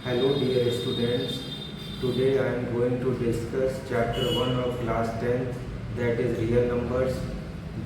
Hello dear students, today I am going to discuss chapter 1 of class 10th, that is real numbers.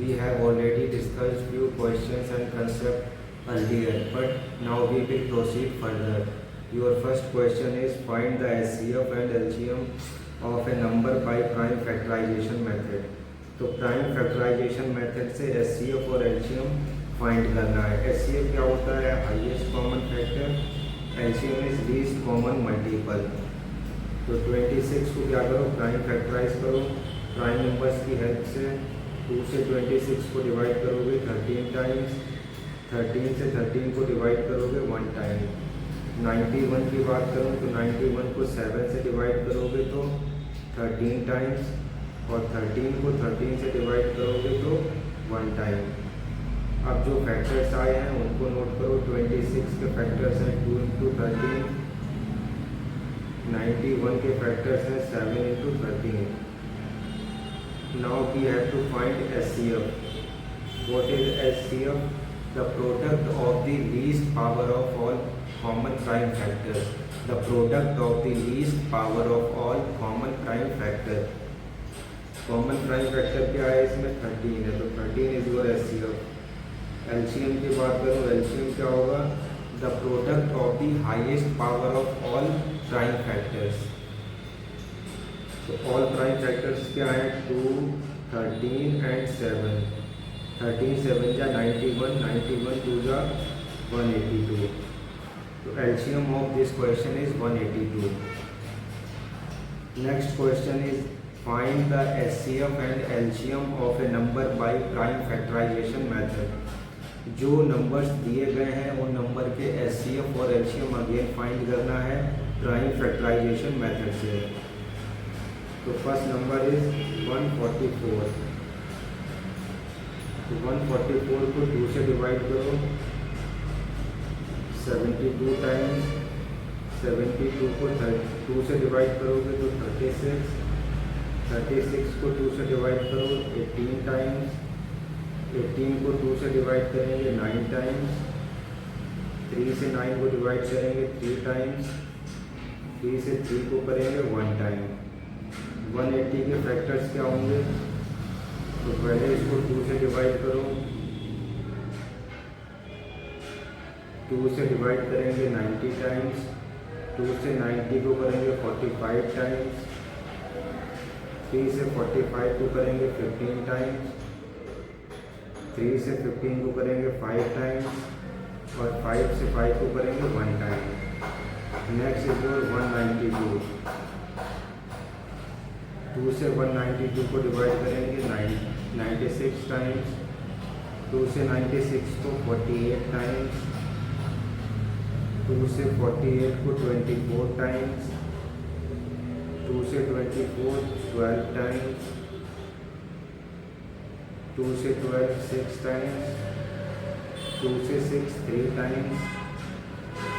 We have already discussed few questions and concepts earlier, but now we will proceed further. Your first question is find the HCF and LCM of a number by prime factorization method. तो prime factorisation method से HCF और LCM find करना है. HCF क्या होता है? Highest common factor. LCM is least common multiple. तो 26 को क्या करो? प्राइम फैक्टराइज करो. प्राइम नंबर्स की हेल्प से 2 से 26 को डिवाइड करोगे 13 टाइम्स. 13 से 13 को डिवाइड करोगे 1 टाइम. 91 की बात करूँ तो 91 को 7 से डिवाइड करोगे तो 13 टाइम्स, और 13 को 13 से डिवाइड करोगे तो 1 टाइम. अब जो फैक्टर्स आए हैं उनको नोट करो. 26 के फैक्टर्स हैं 2 इंटू 13. 91 के फैक्टर्स हैं 7 into 13. Now we have to find HCF. What is HCF? The product of the least power of all common prime factors. The product of the least power of all common prime factor. Common prime factor क्या है? इसमें 13 है, तो 13 is your HCF. LCM की बात करूँ, LCM क्या होगा? The product of the highest power of all prime factors. तो ऑल प्राइम फैक्टर्स क्या है? 2, 13 एंड 7. 13 7 जा 91, 91 2 जा 182. तो LCM of this question is 182. Next question is find the HCF and LCM of a number by prime factorization method. जो numbers दिए गए हैं उन नंबर के HCF और LCM अगेन फाइंड करना है प्राइम फैक्टराइजेशन मेथड से. तो फर्स्ट नंबर इज 144. तो 144 को 2 से डिवाइड करो 72 टाइम्स. 72 को 2 से डिवाइड करोगे तो 36. 36 को 2 से डिवाइड करो 18 टाइम्स. 18 को 2 से डिवाइड करेंगे 9 टाइम्स. 3 से 9 को डिवाइड करेंगे 3 टाइम्स. 3 से 3 को करेंगे 1 टाइम. 180 के फैक्टर्स क्या होंगे? तो पहले इसको 2 से डिवाइड करो. 2 से डिवाइड करेंगे 90 टाइम्स. 2 से 90 को करेंगे 45 टाइम्स. 3 से 45 को करेंगे 15 टाइम्स. 3 से 15 को करेंगे 5 टाइम्स, और 5 से 5 को करेंगे 1 टाइम. Next is your 192. 2 से 192 को डिवाइड करेंगे 96 टाइम्स. 2 से 96 को 48 टाइम्स. 2 से 48 को 24 टाइम्स. 2 से 24 12 टाइम्स. 2 से 12 6 टाइम्स. 2 से 6 3 टाइम्स.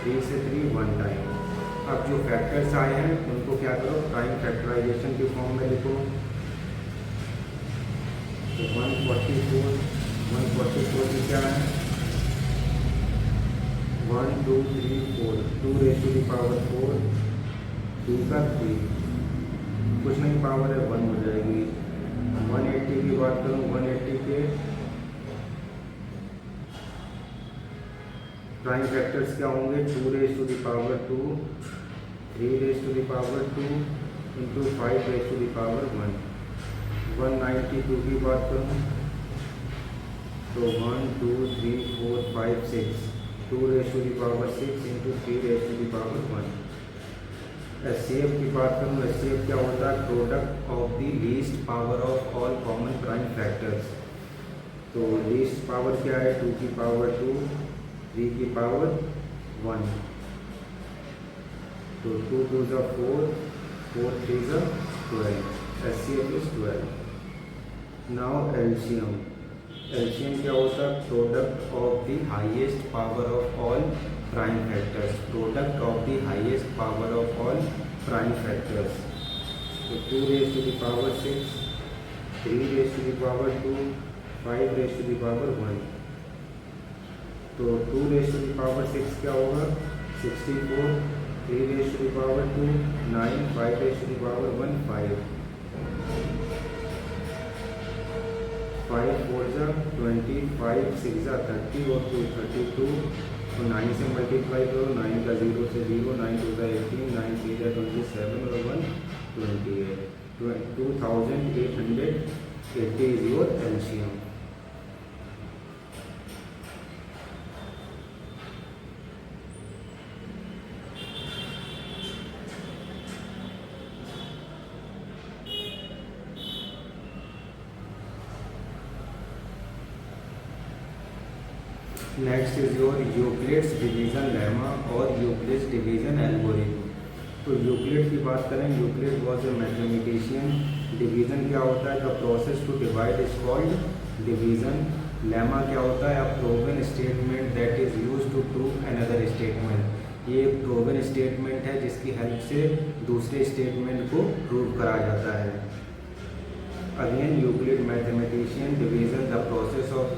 3 से 3 1 टाइम. अब जो फैक्टर्स आए हैं उनको क्या करो? प्राइम फैक्टराइजेशन की फॉर्म में लिखो. तो 144 की क्या है? 1 2 3 4. 2 रेज़ टू द पावर 4. 2 का 3, कुछ नहीं पावर है 1 हो जाएगी. 180 की बात करूँ, 180 के प्राइम फैक्टर्स क्या होंगे? 2 raise to the power 2, 3 raise to the power 2 into 5 raise to the power 1. 192 की बात करूँ तो 1 2 3 4 5 6. 2 raise to the power 6 into 3 raise to the power 1. HCF की बात करूँ, HCF क्या होता है? Product of the least power of all common prime factors. तो लीस्ट पावर क्या है? 2 की पावर 2, 3 की पावर 1. तो 2 2 जा 4, 4 3 जा 12. HCF is 12. Now LCM. LCM क्या होता है? Product of the highest power of all prime factors. Product of the highest power of all prime factors. तो 2 raise to the power 6, 3 raise to the power 2, 5 raise to the power 1. तो 2 raise to the power 6 क्या होगा? 64. 3 raised to the power 2, 9, 5 raised to the power 1, 5. 5 4 जा 20, 5 6 जा 30 और 2 32। तो 9 से multiply करो, 9 का 0 से 0, 9 2 का 18, 9 3 जा 27 और 1 28। 2880 is your LCM. Next is your Euclid's division lemma और यूक्लिड्स डिवीजन एल्गोरिथम। तो यूक्लिड की बात करें, Euclid was a mathematician. Division क्या होता है? The process to divide is called division. Lemma क्या होता है? A proven statement that is used to prove another statement. ये एक प्रूवन स्टेटमेंट है जिसकी हेल्प से दूसरे स्टेटमेंट को प्रूव करा जाता है। Again Euclid mathematician, division the process of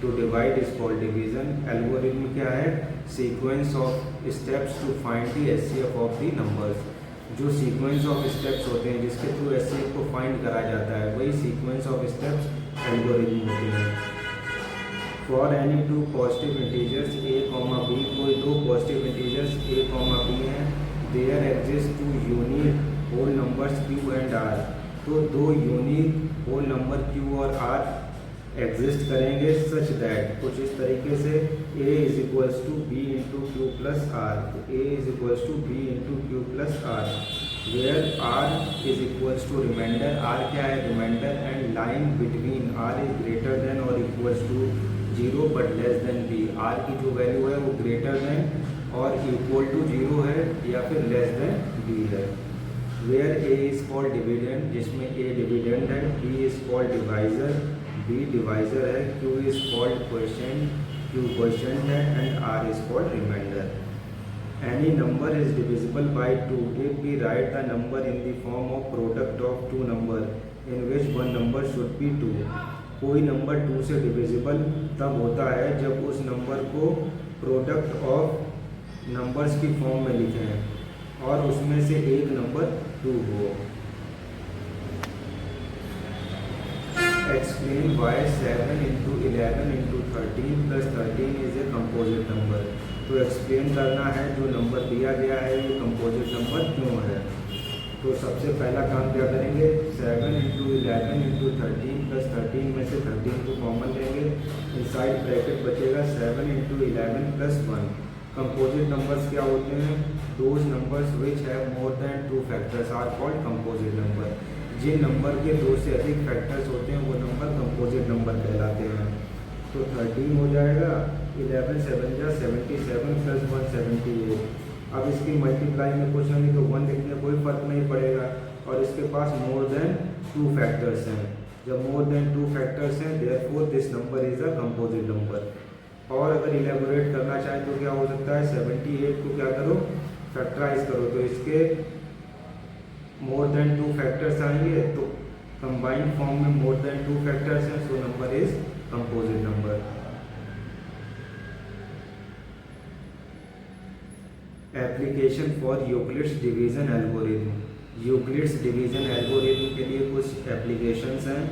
to divide is called division. Algorithm क्या है? Sequence of steps to find the HCF of the numbers. जो सीक्वेंस ऑफ स्टेप्स होते हैं जिसके थ्रू एचसीएफ को फाइंड करा जाता है, वही सीक्वेंस ऑफ स्टेप्स एल्गोरिथम होते हैं। For any two positive integers a comma b, कोई दो positive integers a comma b हैं, there exist two unique whole numbers q and r. तो दो यूनिक होल नंबर क्यू और आर एग्जिस्ट करेंगे such that, कुछ इस तरीके से a is equals to B into Q plus are. तो a is equals to B into Q plus r, where r is equals to reminder. r क्या है? Reminder. And line between r is greater than और equals to 0 but less than b। r की जो value है वो greater than और equal to 0 है या फिर लेस देन b है। Where a is called dividend, जिसमें a डिविडेंड है, b is called divisor, b divisor है, q is called question, q question है, and r is called reminder. Any number is divisible by 2 if we write the number in the form of product of two number in which one number should be 2। कोई number 2 से divisible तब होता है जब उस number को product of numbers की form में लिखें और उसमें से एक नंबर 2 हो। Explain why 7 into 11 into 13 plus 13 is a composite number। तो एक्सप्लेन करना है जो नंबर दिया गया है ये कंपोजिट नंबर क्यों है। तो सबसे पहला काम क्या करेंगे? 7 into 11 into 13 plus 13 में से 13 को कॉमन लेंगे, इनसाइड ब्रैकेट बचेगा 7 into 11 plus 1। कंपोजिट नंबर्स क्या होते हैं? Those numbers which have more than 2 factors are called composite number. जिन नंबर के 2 से अधिक फैक्टर्स होते हैं वो नंबर कंपोजिट नंबर कहलाते हैं। तो 13 हो जाएगा, 11 7 जा 77 प्लस 1 78। अब इसकी मल्टीप्लाई में पूछेंगे तो 1 लिखने कोई फर्क नहीं पड़ेगा और इसके पास मोर देन 2 फैक्टर्स हैं। जब मोर देन 2 फैक्टर्स हैं therefore this number is a composite number. और अगर इलेबोरेट करना चाहें तो क्या हो सकता है? 78 को क्या करो? फैक्टराइज करो, तो इसके मोर देन 2 फैक्टर्स आएंगे, तो कंबाइंड फॉर्म में मोर देन 2 फैक्टर्स हैं, so number is composite number. Application for Euclid's division algorithm. Euclid's division algorithm के लिए कुछ एप्लीकेशंस हैं।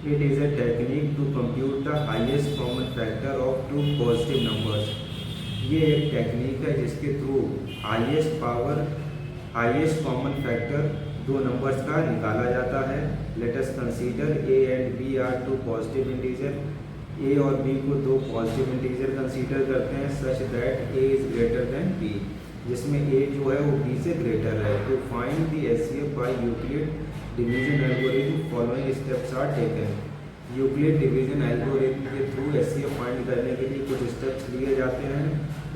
It is a technique to compute the highest common factor of 2 positive numbers. ये एक technique है जिसके through highest common factor 2 numbers का निकाला जाता है। Let us consider a and b are 2 positive integer. a और b को 2 पॉजिटिव इंटीजर कंसीडर करते हैं such that a is greater then b, जिसमें a जो है वो b से ग्रेटर है। तो find the HCF by Euclid division algorithm, following steps are taken. Euclid division algorithm के थ्रू एचसीएफ फाइंड करने के लिए कुछ स्टेप्स लिए जाते हैं।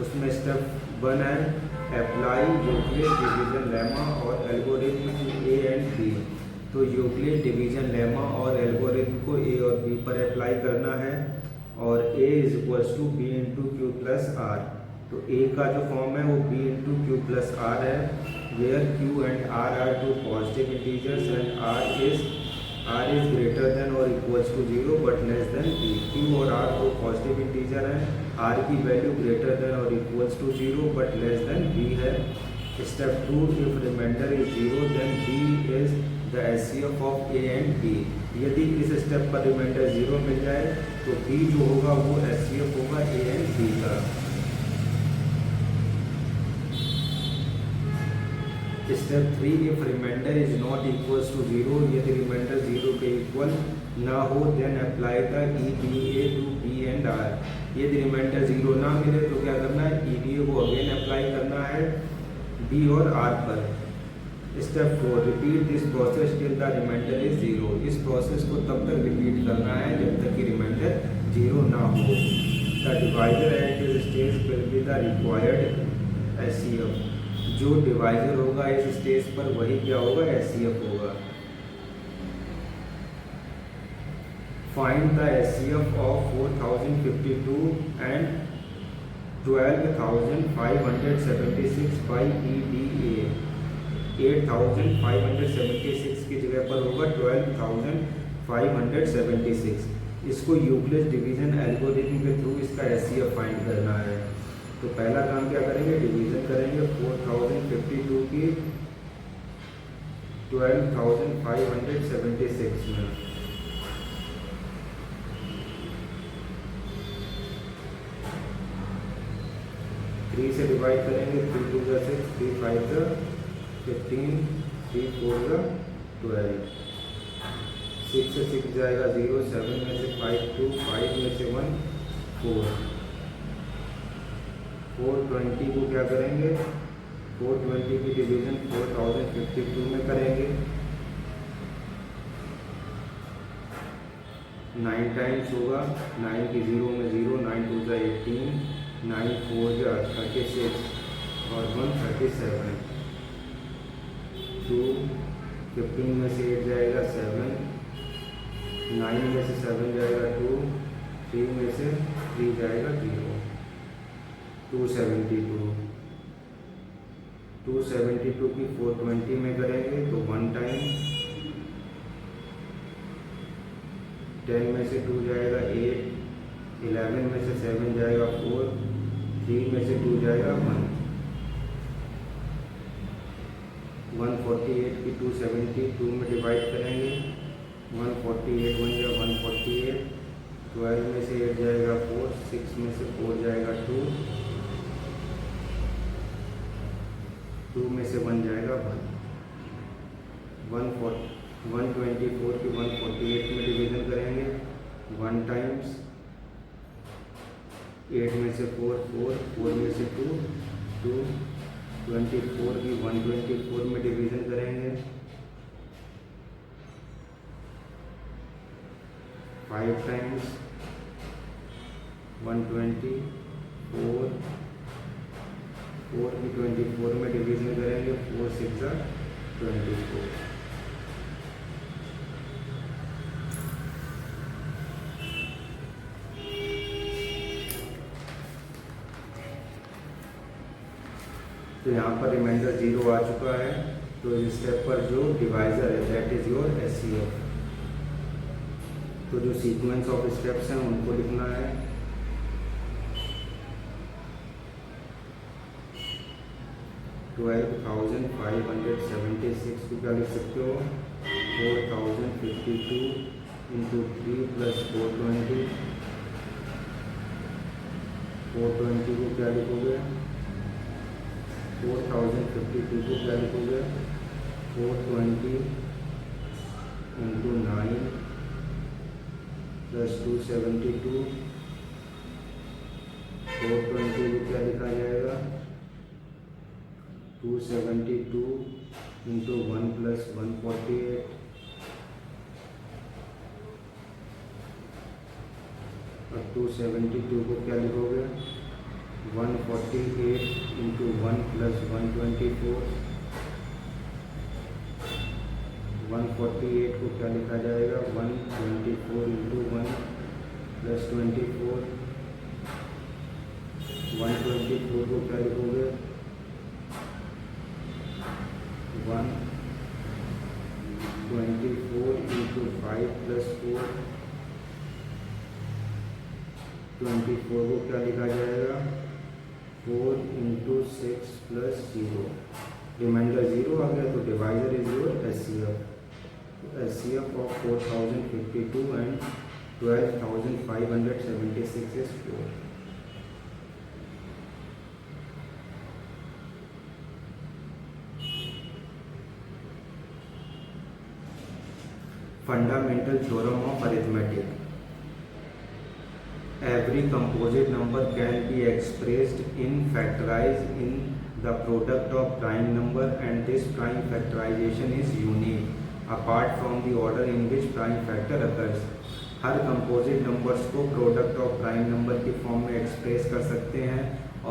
उसमें स्टेप 1 है अप्लाई यूक्लिड डिवीजन लेमा और algorithm to A and B. तो यूक्लिड डिवीजन लेमा और एल्गोरिथम को ए और बी पर अप्लाई करना है और a is equals to B into Q plus are. तो a का जो फॉर्म है वो b into Q plus R है, where q and r are 2 positive integers and r is greater than और equals to 0 but less than b। q और r 2 positive integer हैं, r की वैल्यू ग्रेटर देन और equals to 0 but less than b है। Step 2, if remainder is 0 then B is the HCF of A and B. यदि इस step पर reminder 0 मिल जाए तो B जो होगा वो HCF होगा A and B का। Step 3, if remainder is not equals to 0, यदि रिमाइंडर 0 के इक्वल ना हो then apply the EDA to B and R। यदि रिमाइंडर 0 ना मिले तो क्या करना है, EDA को अगेन अप्लाई करना है B और R पर। Step 4, repeat this process till the remainder is 0। इस प्रोसेस को तब तक रिपीट करना है जब तक कि रिमाइंडर 0 ना हो। The divisor at this stage will be the required HCF। जो डिवाइजर होगा इस स्टेज पर वही क्या होगा, HCF होगा। Find the HCF of 4052 and 12,576 by EDA। 8,576 की जगह पर होगा 12,576। इसको यूक्लिड डिवीजन एल्गोरिथम के थ्रू इसका HCF फाइंड करना है। तो पहला काम क्या करेंगे, डिवीजन करेंगे 4052 की 12,576 में। 3 से डिवाइड करेंगे, 3 2 6, 3 5 15, 3 4 12। 6 से 6 जाएगा 0, 7 में से 5 2, 5 में से 1 4। 420 को क्या करेंगे, 420 की डिवीजन 4052 में करेंगे। 9 टाइम्स होगा, 9 की 0 में 0, 9 2 18, 9 4 36 और 1 37। 2 15 में से 8 जाएगा 7, 9 में से 7 जाएगा 2, 3 में से 3 जाएगा 0। 272 की 420 में करेंगे तो 1 टाइम। 10 में से 2 जाएगा 8, 11 में से 7 जाएगा 4, 3 में से 2 जाएगा 1। 148 की 272 में डिवाइड करेंगे, 148 बन गया 148। 12 में से 8 जाएगा 4, 6 में से 4 जाएगा 2, 2 में से 1 जाएगा 1। 124 की 148 में डिवीजन करेंगे, 1 टाइम्स। 8 में से 4 4, 4 में से 2 2। 24 की 124 में डिवीजन करेंगे, 5 टाइम्स। 124 4 की 24 में डिवीजन करेंगे, 4 6 24। तो यहाँ पर रिमाइंडर 0 आ चुका है। तो इस स्टेप पर जो डिवाइजर है दैट इज योर HCF। तो जो सीक्वेंस ऑफ स्टेप्स हैं उनको लिखना है। तो 12,576 को क्या लिख सकते हो, 4052 इंटू 3 प्लस 420। 420 को क्या लिखोगे, 4052 को क्या लिखोगे, 420 इंटू 9 प्लस 272। 420 को क्या लिखा जाएगा, 272 इंटू 1 प्लस 148। और 272 को क्या लिखोगे, 148 इंटू 1 प्लस 124। 148 को क्या लिखा जाएगा, 124 इंटू 1 प्लस 24। 124 को क्या लिखोगे, 124 इंटू 5 प्लस 4। 24 को क्या लिखा जाएगा, 4 into 6 plus 0, रिमाइंडर 0 आ गया, तो divisor is your HCF of 4052 and 12576 is 4. Fundamental theorem of arithmetic. Every composite number can be expressed in factorized in the product of prime number, and this prime factorization is unique apart from the order in which prime factor occurs. Her composite numbers को product of prime number के form में express कर सकते हैं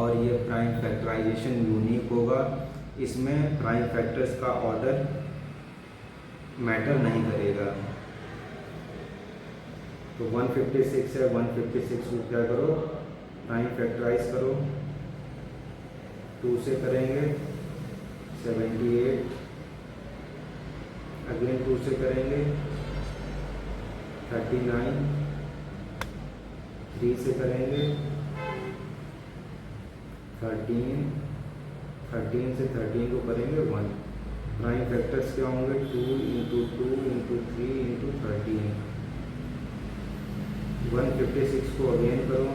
और ये prime factorisation unique होगा. इसमें प्राइम फैक्टर्स का ऑर्डर मैटर नहीं करेगा. तो 156 है, 156 को क्या करो, प्राइम फैक्टराइज करो. 2 से करेंगे 78, अगेन 2 से करेंगे 39, 3 से करेंगे 13, 13 से 13 को करेंगे 1. प्राइम फैक्टर्स क्या होंगे, 2 इंटू 2 इंटू 3 इंटू 13. 156 को अगेन करो,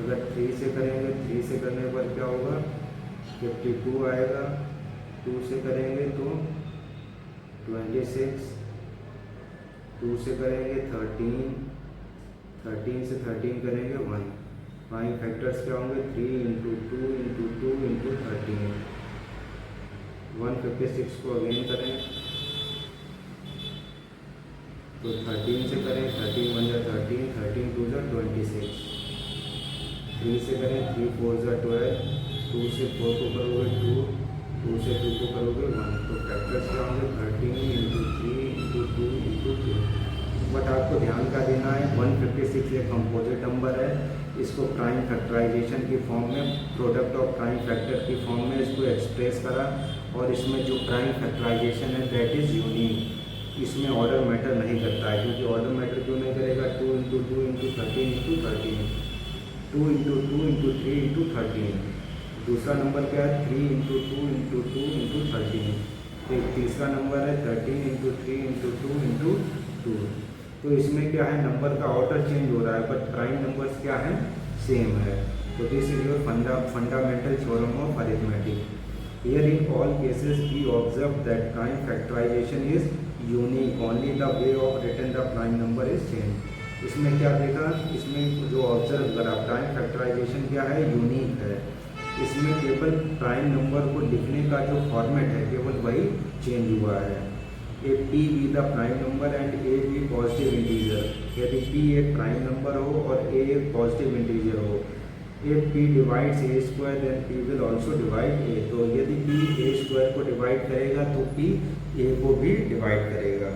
अगर 3 से करेंगे, 3 से करने पर क्या होगा, 52 आएगा. 2 से करेंगे तो 26, 2 से करेंगे 13, 13 से 13 करेंगे 1. प्राइम फैक्टर्स क्या होंगे, 3 इंटू 2 इंटू 2 इंटू 13. 156 को अगेन करें तो 13 से करें, 13 1 जा 13, 13 2 जा 26. 3 से करें, 3 4 जा 12, 2 से 4 को करोगे 2, 2 से 2 को करोगे 1. तो फैक्टर्स क्या होंगे, 13 इंटू 3 इंटू 2 इंटू 2. बट आपको ध्यान का देना है, 156 एक कंपोजिट नंबर है. इसको प्राइम फैक्टराइजेशन की फॉर्म में, प्रोडक्ट ऑफ प्राइम फैक्टर की फॉर्म में इसको एक्सप्रेस करा, और इसमें जो प्राइम फैक्टराइजेशन है दैट इज़ यूनिक. इसमें ऑर्डर मैटर नहीं करता है, क्योंकि ऑर्डर मैटर क्यों नहीं करेगा, 2 into 2 into 13 into 13, 2 into 2 into 3 into 13. दूसरा नंबर क्या है, 3 इंटू 2 इंटू 2 इंटू 13. एक तीसरा नंबर है 13 इंटू 3 इंटू 2 इंटू 2. तो इसमें क्या है, नंबर का ऑर्डर चेंज हो रहा है, बट प्राइम नंबर्स क्या है, सेम है. तो this is your fundamental theorem of arithmetic. Here in all cases we observe that prime factorization is unique, only the way of written the prime number is changed. इसमें क्या देखा, इसमें जो observe करा, प्राइम फैक्टराइजेशन क्या है, unique है. इसमें केवल प्राइम नंबर को लिखने का जो फॉर्मेट है केवल वही चेंज हुआ है. A P be the prime number and A be positive integer. यदि पी एक प्राइम नंबर हो और ए एक पॉजिटिव इंटीजर हो, if p divides a square then p will also divide a. तो यदि p a स्क्वायर को divide करेगा तो p a को भी डिवाइड करेगा.